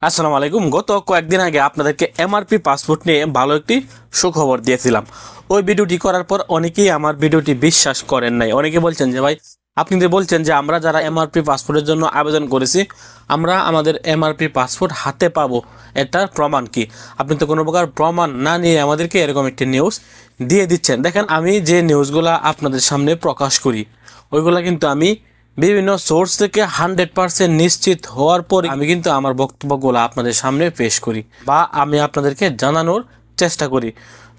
আসসালামু আলাইকুম। গত কয়েকদিন আগে আপনাদেরকে এমআরপি পাসপোর্ট নিয়ে ভালো একটি সুখবর দিয়েছিলাম। ওই ভিডিওটি করার পর অনেকেই আমার ভিডিওটি বিশ্বাস করেন নাই। অনেকে বলছেন যে ভাই, আপনি যে বলছেন যে আমরা যারা এমআরপি পাসপোর্টের জন্য আবেদন করেছি আমরা আমাদের এমআরপি পাসপোর্ট হাতে পাবো, এটার প্রমাণ কি? আপনি তো কোনো প্রকার প্রমাণ না নিয়ে আমাদেরকে এরকম একটি নিউজ দিয়ে দিচ্ছেন। দেখেন, আমি যে নিউজগুলো আপনাদের সামনে প্রকাশ করি ওইগুলা কিন্তু আমি বিভিন্ন সোর্স থেকে 100% নিশ্চিত হওয়ার পর আমি কিন্তু আমার বক্তব্যগুলো আপনাদের সামনে পেশ করি বা আমি আপনাদেরকে জানানোর চেষ্টা করি।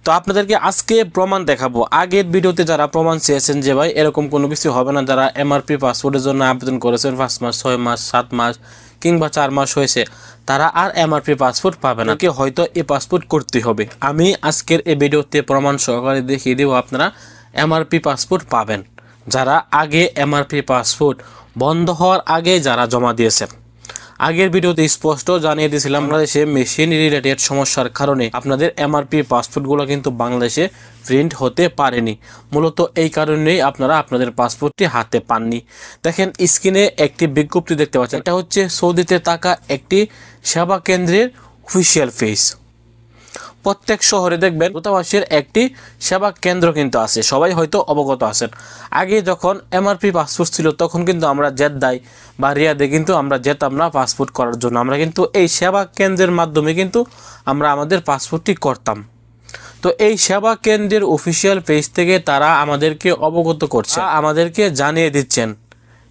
তো আপনাদেরকে আজকে প্রমাণ দেখাবো। আগের ভিডিওতে যারা প্রমাণ চেয়েছেন যে ভাই এরকম কোনো কিছু হবে না, যারা এমআরপি পাসপোর্টের জন্য আবেদন করেছেন 5 মাস 6 মাস 7 মাস কিংবা 4 মাস হয়েছে, তারা আর এমআরপি পাসপোর্ট পাবে না, কি হয়তো এই পাসপোর্ট করতে হবে। আমি আজকের এই ভিডিওতে প্রমাণ সহকারে দেখিয়ে দেবো আপনারা এমআরপি পাসপোর্ট পাবেন। যারা আগে এমআরপি পাসপোর্ট বন্ধ হওয়ার আগে যারা জমা দিয়েছেন, আগের ভিডিওতে স্পষ্ট জানিয়ে দিয়েছিলাম বাংলাদেশে মেশিন রিলেটেড সমস্যার কারণে আপনাদের এমআরপি পাসপোর্টগুলো কিন্তু বাংলাদেশে প্রিন্ট হতে পারেনি। মূলত এই কারণেই আপনারা আপনাদের পাসপোর্টটি হাতে পাননি। দেখেন, স্ক্রিনে একটি বিজ্ঞপ্তি দেখতে পাচ্ছেন, এটা হচ্ছে সৌদিতে থাকা একটি সেবা কেন্দ্রের অফিসিয়াল পেজ। প্রত্যেক শহরে দেখবেন দূতাবাসের একটি সেবা কেন্দ্র কিন্তু আছে, সবাই হয়তো অবগত আছেন। আগে যখন এমআরপি পাসপোর্ট ছিল তখন কিন্তু আমরা জেদ্দায় বা রিয়াদে কিন্তু আমরা যেতাম না পাসপোর্ট করার জন্য, আমরা কিন্তু এই সেবা কেন্দ্রের মাধ্যমে কিন্তু আমরা আমাদের পাসপোর্টটি করতাম। তো এই সেবা কেন্দ্রের অফিসিয়াল পেজ থেকে তারা আমাদেরকে অবগত করছে, আমাদেরকে জানিয়ে দিচ্ছেন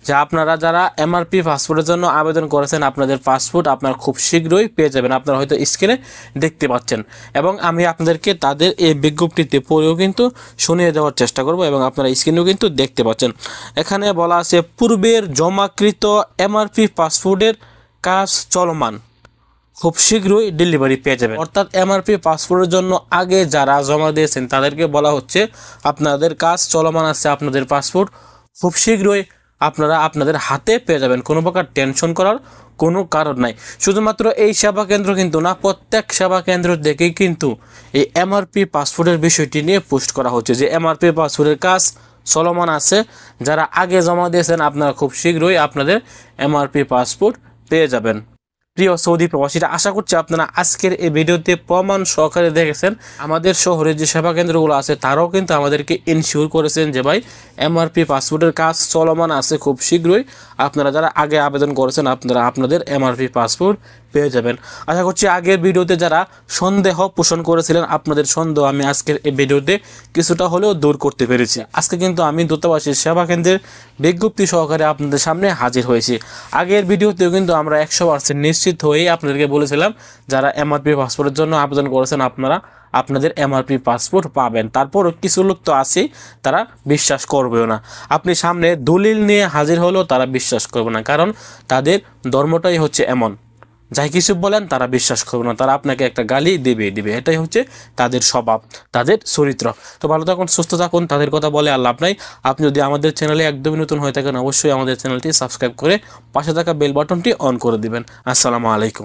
যে আপনারা যারা এমআরপি পাসপোর্টের জন্য আবেদন করেছেন আপনাদের পাসপোর্ট আপনারা খুব শীঘ্রই পেয়ে যাবেন। আপনারা হয়তো স্ক্রিনে দেখতে পাচ্ছেন এবং আমি আপনাদেরকে তাদের এই বিজ্ঞপ্তিতে পড়েও কিন্তু শুনিয়ে দেওয়ার চেষ্টা করব এবং আপনারা স্ক্রিনেও কিন্তু দেখতে পাচ্ছেন। এখানে বলা আছে পূর্বের জমাকৃত এমআরপি পাসপোর্টের কাজ চলমান, খুব শীঘ্রই ডেলিভারি পেয়ে যাবেন। অর্থাৎ এমআরপি পাসপোর্টের জন্য আগে যারা জমা দিয়েছেন তাদেরকে বলা হচ্ছে আপনাদের কাজ চলমান আছে, আপনাদের পাসপোর্ট খুব শীঘ্রই আপনারা আপনাদের হাতে পেয়ে যাবেন। কোনো প্রকার টেনশন করার কোনো কারণ নাই। শুধুমাত্র এই সেবা কেন্দ্র কিন্তু না, প্রত্যেক সেবা কেন্দ্র থেকেই কিন্তু এই এমআরপি পাসপোর্টের বিষয়টি নিয়ে পোস্ট করা হচ্ছে যে এমআরপি পাসপোর্টের কাজ চলমান আছে, যারা আগে জমা দিয়েছেন আপনারা খুব শীঘ্রই আপনাদের এমআরপি পাসপোর্ট পেয়ে যাবেন। প্রিয় সৌদি প্রবাসীরা, আশা করছি আপনারা আজকের এই ভিডিওতে প্রমাণ সহকারে দেখেছেন। আমাদের শহরে যে সেবা কেন্দ্রগুলো আছে তারাও কিন্তু আমাদেরকে ইনশিওর করেছেন যে ভাই এমআরপি পাসপোর্টের কাজ চলমান আছে, খুব শীঘ্রই আপনারা যারা আগে আবেদন করেছেন আপনারা আপনাদের এমআরপি পাসপোর্ট পেয়ে যাবেন। আশা করছি আগের ভিডিওতে যারা সন্দেহ পোষণ করেছিলেন আপনাদের সন্দেহ আমি আজকের এই ভিডিওতে কিছুটা হলেও দূর করতে পেরেছি। আজকে কিন্তু আমি দূতাবাসের সেবা কেন্দ্রের বিজ্ঞপ্তি সহকারে আপনাদের সামনে হাজির হয়েছি। আগের ভিডিওতেও কিন্তু আমরা 100% নিশ্চিত হয়েই আপনাদেরকে বলেছিলাম যারা এমআরপি পাসপোর্টের জন্য আবেদন করেছেন আপনারা আপনাদের এমআরপি পাসপোর্ট পাবেন। তারপর কিছু লোক তো আছে তারা বিশ্বাস করবেও না। আপনি সামনে দলিল নিয়ে হাজির হলেও তারা বিশ্বাস করবে না, কারণ তাদের ধর্মটাই হচ্ছে এমন, যাই কিছু বলেন তারা বিশ্বাস করবে না, তারা আপনাকে একটা গালি দিবে। এটাই হচ্ছে তাদের স্বভাব, তাদের চরিত্র। তো ভালো থাকুন, সুস্থ থাকুন, তাদের কথা বলে আর লাভ নাই। আপনি যদি আমাদের চ্যানেলে একদমই নতুন হয়ে থাকেন অবশ্যই আমাদের চ্যানেলটি সাবস্ক্রাইব করে পাশে থাকা বেল বাটনটি অন করে দিবেন। আসসালামু আলাইকুম।